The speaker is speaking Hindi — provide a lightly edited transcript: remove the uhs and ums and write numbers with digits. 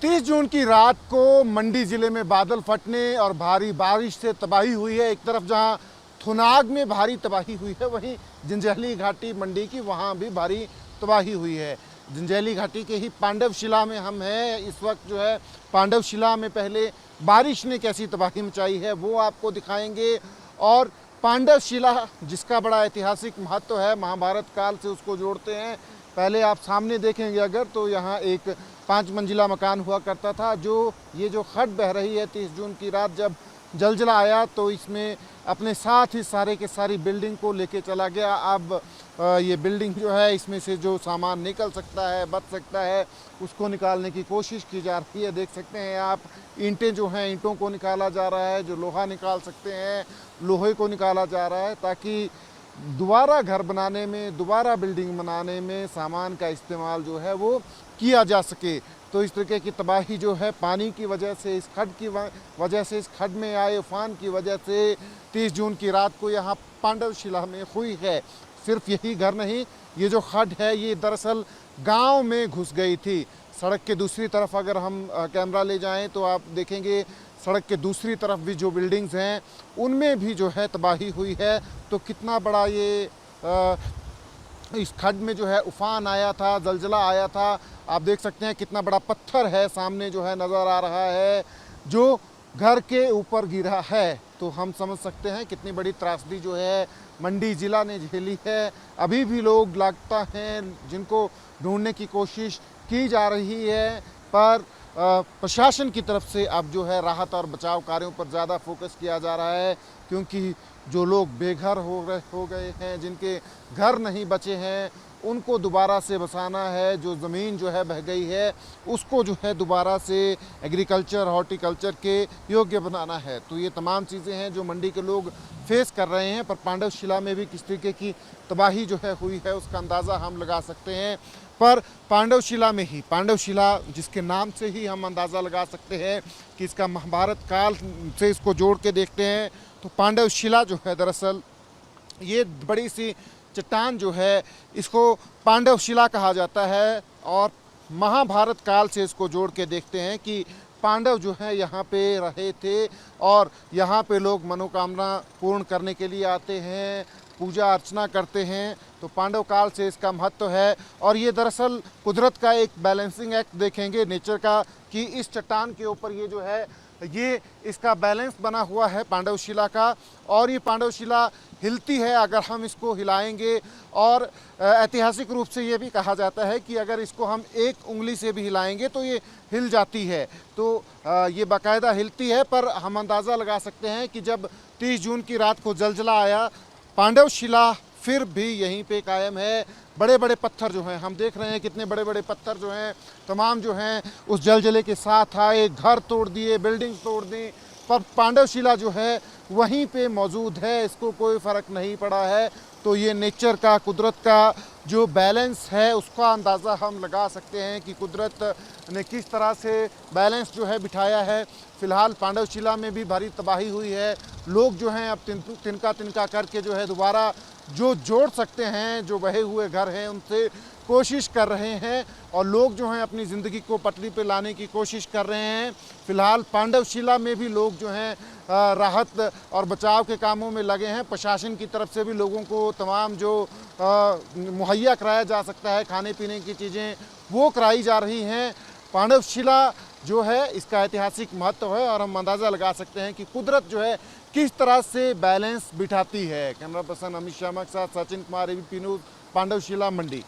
30 जून की रात को मंडी ज़िले में बादल फटने और भारी बारिश से तबाही हुई है। एक तरफ जहां थुनाग में भारी तबाही हुई है, वहीं जंजैहली घाटी मंडी की वहां भी भारी तबाही हुई है। जंजैहली घाटी के ही पांडवशिला में हम हैं इस वक्त। जो है पांडवशिला में पहले बारिश ने कैसी तबाही मचाई है वो आपको दिखाएंगे। और पांडवशिला जिसका बड़ा ऐतिहासिक महत्व है, महाभारत काल से उसको जोड़ते हैं। पहले आप सामने देखेंगे अगर तो यहाँ एक 5 मंजिला मकान हुआ करता था। ये जो खड्ड बह रही है 30 जून की रात जब जलजला आया तो इसमें अपने साथ ही सारे के सारी बिल्डिंग को लेके चला गया। अब ये बिल्डिंग जो है इसमें से जो सामान निकल सकता है, बच सकता है, उसको निकालने की कोशिश की जा रही है। देख सकते हैं आप, ईंटें जो हैं ईंटों को निकाला जा रहा है, जो लोहा निकाल सकते हैं लोहे को निकाला जा रहा है, ताकि दोबारा घर बनाने में, दोबारा बिल्डिंग बनाने में सामान का इस्तेमाल जो है वो किया जा सके। तो इस तरीके की तबाही जो है पानी की वजह से, इस खड्ड की वजह से, इस खड्ड में आए उफान की वजह से 30 जून की रात को यहाँ पांडवशिला में हुई है। सिर्फ यही घर नहीं, ये जो खड्ड है ये दरअसल गांव में घुस गई थी। सड़क के दूसरी तरफ अगर हम कैमरा ले जाएं तो आप देखेंगे सड़क के दूसरी तरफ भी जो बिल्डिंग्स हैं उनमें भी जो है तबाही हुई है। तो कितना बड़ा ये इस खड्ड में जो है उफान आया था, जलजला आया था। आप देख सकते हैं कितना बड़ा पत्थर है सामने जो है नज़र आ रहा है, जो घर के ऊपर गिरा है। तो हम समझ सकते हैं कितनी बड़ी त्रासदी जो है मंडी ज़िला ने झेली है। अभी भी लोग लापता हैं जिनको ढूंढने की कोशिश की जा रही है, पर प्रशासन की तरफ से अब जो है राहत और बचाव कार्यों पर ज़्यादा फोकस किया जा रहा है, क्योंकि जो लोग बेघर हो गए हैं, जिनके घर नहीं बचे हैं, उनको दोबारा से बसाना है। जो ज़मीन जो है बह गई है उसको जो है दोबारा से एग्रीकल्चर, हॉर्टिकल्चर के योग्य बनाना है। तो ये तमाम चीज़ें हैं जो मंडी के लोग फेस कर रहे हैं। पर पांडवशिला में भी किस तरीके की तबाही जो है हुई है उसका अंदाज़ा हम लगा सकते हैं। पर पांडवशिला में ही, पांडवशिला जिसके नाम से ही हम अंदाज़ा लगा सकते हैं कि इसका महाभारत काल से इसको जोड़ के देखते हैं तो पांडवशिला जो है दरअसल ये बड़ी सी चट्टान जो है इसको पांडवशिला कहा जाता है। और महाभारत काल से इसको जोड़ के देखते हैं कि पांडव जो है यहाँ पे रहे थे और यहाँ पे लोग मनोकामना पूर्ण करने के लिए आते हैं, पूजा अर्चना करते हैं। तो पांडव काल से इसका महत्व है। और ये दरअसल कुदरत का एक बैलेंसिंग एक्ट देखेंगे नेचर का, कि इस चट्टान के ऊपर ये जो है ये इसका बैलेंस बना हुआ है पांडवशिला का। और ये पांडवशिला हिलती है अगर हम इसको हिलाएंगे। और ऐतिहासिक रूप से ये भी कहा जाता है कि अगर इसको हम एक उंगली से भी हिलाएंगे तो ये हिल जाती है। तो ये बाकायदा हिलती है। पर हम अंदाज़ा लगा सकते हैं कि जब 30 जून की रात को जलजला आया, पांडवशिला फिर भी यहीं पे कायम है। बड़े बड़े पत्थर जो हैं, हम देख रहे हैं कितने बड़े बड़े पत्थर जो हैं तमाम जो हैं उस जलजले के साथ आए, घर तोड़ दिए, बिल्डिंग तोड़ दी, पर पांडवशिला जो है वहीं पे मौजूद है, इसको कोई फ़र्क नहीं पड़ा है। तो ये नेचर का, कुदरत का जो बैलेंस है उसका अंदाज़ा हम लगा सकते हैं कि कुदरत ने किस तरह से बैलेंस जो है बिठाया है। फ़िलहाल पांडवशिला में भी भारी तबाही हुई है। लोग जो हैं अब तिनका तिनका करके जो है दोबारा जो जोड़ सकते हैं, जो बहे हुए घर हैं उनसे कोशिश कर रहे हैं। और लोग जो हैं अपनी ज़िंदगी को पटरी पे लाने की कोशिश कर रहे हैं। फ़िलहाल पांडवशिला में भी लोग जो हैं राहत और बचाव के कामों में लगे हैं। प्रशासन की तरफ से भी लोगों को तमाम जो मुहैया कराया जा सकता है, खाने पीने की चीज़ें वो कराई जा रही हैं। पांडवशिला जो है इसका ऐतिहासिक महत्व है और हम अंदाज़ा लगा सकते हैं कि कुदरत जो है किस तरह से बैलेंस बिठाती है। कैमरा पर्सन अमित शर्मा के साथ सचिन कुमार, एबीपी न्यूज़, पांडवशिला मंडी।